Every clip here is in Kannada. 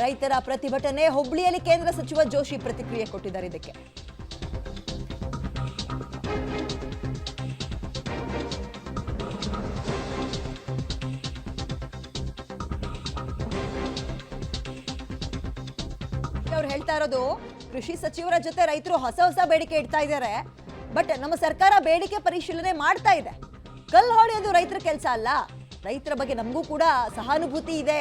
ರೈತರ ಪ್ರತಿಭಟನೆ. ಹುಬ್ಳಿಯಲ್ಲಿ ಕೇಂದ್ರ ಸಚಿವ ಜೋಶಿ ಪ್ರತಿಕ್ರಿಯೆ ಕೊಟ್ಟಿದ್ದಾರೆ ಇದಕ್ಕೆ. ಅವ್ರು ಹೇಳ್ತಾ ಇರೋದು, ಕೃಷಿ ಸಚಿವರ ಜೊತೆ ರೈತರು ಹೊಸ ಹೊಸ ಬೇಡಿಕೆ ಇಡ್ತಾ ಇದ್ದಾರೆ. ಬಟ್ ನಮ್ಮ ಸರ್ಕಾರ ಬೇಡಿಕೆ ಪರಿಶೀಲನೆ ಮಾಡ್ತಾ ಇದೆ. ಕಲ್ಲು ಹೊಡೆಯೋದು ರೈತರ ಕೆಲಸ ಅಲ್ಲ. ರೈತರ ಬಗ್ಗೆ ನಮಗೂ ಕೂಡ ಸಹಾನುಭೂತಿ ಇದೆ.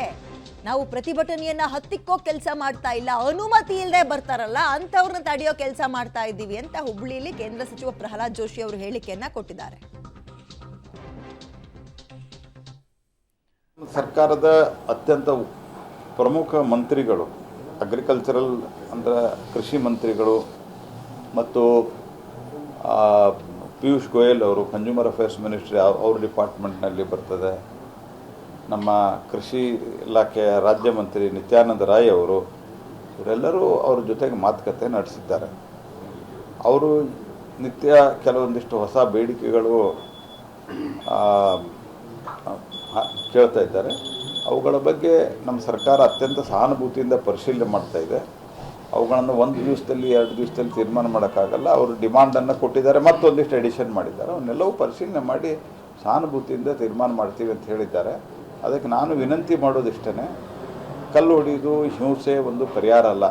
ನಾವು ಪ್ರತಿಭಟನೆಯನ್ನ ಹತ್ತಿಕ್ಕೋ ಕೆಲಸ ಮಾಡ್ತಾ ಇಲ್ಲ, ಅನುಮತಿ ಇಲ್ಲದೆ ಬರ್ತಾರಲ್ಲ ಅಂತವ್ರನ್ನ ತಡೆಯೋ ಕೆಲಸ ಮಾಡ್ತಾ ಇದ್ದೀವಿ ಅಂತ ಹುಬ್ಳಿಯಲ್ಲಿ ಕೇಂದ್ರ ಸಚಿವ ಪ್ರಹ್ಲಾದ್ ಜೋಶಿ ಅವರು ಹೇಳಿಕೆಯನ್ನ ಕೊಟ್ಟಿದ್ದಾರೆ. ಸರ್ಕಾರದ ಅತ್ಯಂತ ಪ್ರಮುಖ ಮಂತ್ರಿಗಳು, ಅಗ್ರಿಕಲ್ಚರಲ್ ಅಂದರೆ ಕೃಷಿ ಮಂತ್ರಿಗಳು ಮತ್ತು ಪಿಯೂಷ್ ಗೋಯಲ್ ಅವರು ಕನ್ಸ್ಯೂಮರ್ ಅಫೇರ್ಸ್ ಮಿನಿಸ್ಟ್ರಿ ಅವ್ರ ಡಿಪಾರ್ಟ್ಮೆಂಟ್ನಲ್ಲಿ ಬರ್ತದೆ. ನಮ್ಮ ಕೃಷಿ ಇಲಾಖೆಯ ರಾಜ್ಯ ಮಂತ್ರಿ ನಿತ್ಯಾನಂದ ರಾಯ್ ಅವರು, ಇವರೆಲ್ಲರೂ ಅವ್ರ ಜೊತೆಗೆ ಮಾತುಕತೆ ನಡೆಸಿದ್ದಾರೆ. ಅವರು ನಿತ್ಯ ಕೆಲವೊಂದಿಷ್ಟು ಹೊಸ ಬೇಡಿಕೆಗಳು ಕೇಳ್ತಾ ಇದ್ದಾರೆ. ಅವುಗಳ ಬಗ್ಗೆ ನಮ್ಮ ಸರ್ಕಾರ ಅತ್ಯಂತ ಸಹಾನುಭೂತಿಯಿಂದ ಪರಿಶೀಲನೆ ಮಾಡ್ತಾ ಇದೆ. ಅವುಗಳನ್ನು ಒಂದು ದಿವಸದಲ್ಲಿ 2 ದಿವಸದಲ್ಲಿ ತೀರ್ಮಾನ ಮಾಡೋಕ್ಕಾಗಲ್ಲ. ಅವರು ಡಿಮಾಂಡನ್ನು ಕೊಟ್ಟಿದ್ದಾರೆ, ಮತ್ತೊಂದಿಷ್ಟು ಎಡಿಷನ್ ಮಾಡಿದ್ದಾರೆ. ಅವನ್ನೆಲ್ಲವೂ ಪರಿಶೀಲನೆ ಮಾಡಿ ಸಹಾನುಭೂತಿಯಿಂದ ತೀರ್ಮಾನ ಮಾಡ್ತೀವಿ ಅಂತ ಹೇಳಿದ್ದಾರೆ. ಅದಕ್ಕೆ ನಾನು ವಿನಂತಿ ಮಾಡೋದಿಷ್ಟೇ, ಕಲ್ಲು ಹೊಡೆಯೋದು ಹಿಂಸೆ ಒಂದು ಪರಿಹಾರ ಅಲ್ಲ.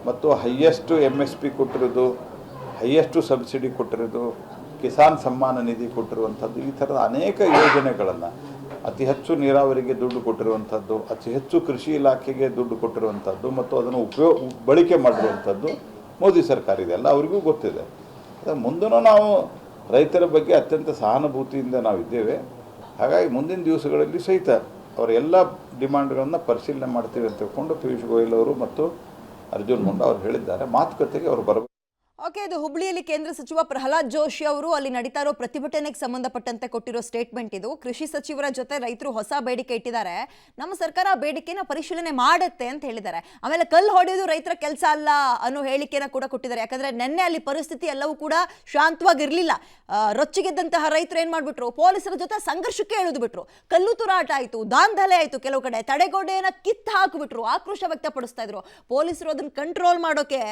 ಮತ್ತು ಹೈಯೆಸ್ಟು MSP ಕೊಟ್ಟಿರೋದು, ಹೈಯೆಸ್ಟು ಸಬ್ಸಿಡಿ ಕೊಟ್ಟಿರೋದು, ಕಿಸಾನ್ ಸಮ್ಮಾನ ನಿಧಿ ಕೊಟ್ಟಿರುವಂಥದ್ದು, ಈ ಥರದ ಅನೇಕ ಯೋಜನೆಗಳನ್ನು, ಅತಿ ಹೆಚ್ಚು ನೀರಾವರಿಗೆ ದುಡ್ಡು ಕೊಟ್ಟಿರುವಂಥದ್ದು, ಅತಿ ಹೆಚ್ಚು ಕೃಷಿ ಇಲಾಖೆಗೆ ದುಡ್ಡು ಕೊಟ್ಟಿರುವಂಥದ್ದು ಮತ್ತು ಅದನ್ನು ಬಳಕೆ ಮಾಡಿರುವಂಥದ್ದು ಮೋದಿ ಸರ್ಕಾರ ಇದೆ ಅಲ್ಲ, ಅವರಿಗೂ ಗೊತ್ತಿದೆ. ಮುಂದೂ ನಾವು ರೈತರ ಬಗ್ಗೆ ಅತ್ಯಂತ ಸಹಾನುಭೂತಿಯಿಂದ ನಾವಿದ್ದೇವೆ. ಹಾಗಾಗಿ ಮುಂದಿನ ದಿವಸಗಳಲ್ಲಿ ಸಹಿತ ಅವರ ಎಲ್ಲ ಡಿಮಾಂಡ್ಗಳನ್ನು ಪರಿಶೀಲನೆ ಮಾಡ್ತೀವಿ ಅಂತ ತಿಳ್ಕೊಂಡು ಪಿಯೂಷ್ ಗೋಯಲ್ ಅವರು ಮತ್ತು ಅರ್ಜುನ್ ಮುಂಡಾ ಅವರು ಹೇಳಿದ್ದಾರೆ. ಮಾತುಕತೆಗೆ ಅವರು ಬರಬೇಕು. ಓಕೆ, ಇದು ಹುಬ್ಳಿಯಲ್ಲಿ ಕೇಂದ್ರ ಸಚಿವ ಪ್ರಹ್ಲಾದ್ ಜೋಶಿ ಅವರು ಅಲ್ಲಿ ನಡೀತಾ ಇರೋ ಪ್ರತಿಭಟನೆಗೆ ಸಂಬಂಧಪಟ್ಟಂತೆ ಕೊಟ್ಟಿರೋ ಸ್ಟೇಟ್ಮೆಂಟ್ ಇದು. ಕೃಷಿ ಸಚಿವರ ಜೊತೆ ರೈತರು ಹೊಸ ಬೇಡಿಕೆ ಇಟ್ಟಿದ್ದಾರೆ. ನಮ್ಮ ಸರ್ಕಾರ ಬೇಡಿಕೆನ ಪರಿಶೀಲನೆ ಮಾಡುತ್ತೆ ಅಂತ ಹೇಳಿದ್ದಾರೆ. ಆಮೇಲೆ ಕಲ್ಲು ಹೊಡೆಯೋದು ರೈತರ ಕೆಲಸ ಅಲ್ಲ ಅನ್ನೋ ಹೇಳಿಕೆನ ಕೂಡ ಕೊಟ್ಟಿದ್ದಾರೆ. ಯಾಕಂದ್ರೆ ನಿನ್ನೆ ಅಲ್ಲಿ ಪರಿಸ್ಥಿತಿ ಎಲ್ಲವೂ ಕೂಡ ಶಾಂತವಾಗಿರ್ಲಿಲ್ಲ. ರೊಚ್ಚಿಗೆದ್ದಂತಹ ರೈತರು ಏನ್ ಮಾಡ್ಬಿಟ್ರು, ಪೊಲೀಸರ ಜೊತೆ ಸಂಘರ್ಷಕ್ಕೆ ಇಳಿದು ಬಿಟ್ರು. ಕಲ್ಲು ತೂರಾಟ ಆಯ್ತು, ದಾಂಧಲೆ ಆಯ್ತು, ಕೆಲವು ಕಡೆ ತಡೆಗೋಡೆಯನ್ನ ಕಿತ್ತು ಹಾಕಿಬಿಟ್ರು, ಆಕ್ರೋಶ ವ್ಯಕ್ತಪಡಿಸ್ತಾ ಇದ್ರು. ಪೊಲೀಸರು ಅದನ್ನ ಕಂಟ್ರೋಲ್ ಮಾಡೋಕೆ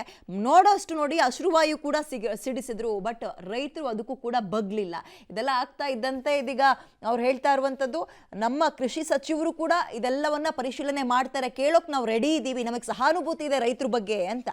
ನೋಡೋಷ್ಟು ನೋಡಿ ಅಶ್ರುವಾಯು ಕೂಡ ಸಿಡಿಸಿದ್ರು. ಬಟ್ ರೈತರು ಅದಕ್ಕೂ ಕೂಡ ಬಗ್ಲಿಲ್ಲ. ಇದೆಲ್ಲ ಆಗ್ತಾ ಇದ್ದಂತೆ ಇದೀಗ ಅವ್ರು ಹೇಳ್ತಾ ಇರುವಂತದ್ದು, ನಮ್ಮ ಕೃಷಿ ಸಚಿವರು ಕೂಡ ಇದೆಲ್ಲವನ್ನ ಪರಿಶೀಲನೆ ಮಾಡ್ತಾರೆ, ಕೇಳೋಕ್ ನಾವು ರೆಡಿ ಇದ್ದೀವಿ, ನಮಗೆ ಸಹಾನುಭೂತಿ ಇದೆ ರೈತರ ಬಗ್ಗೆ ಅಂತ.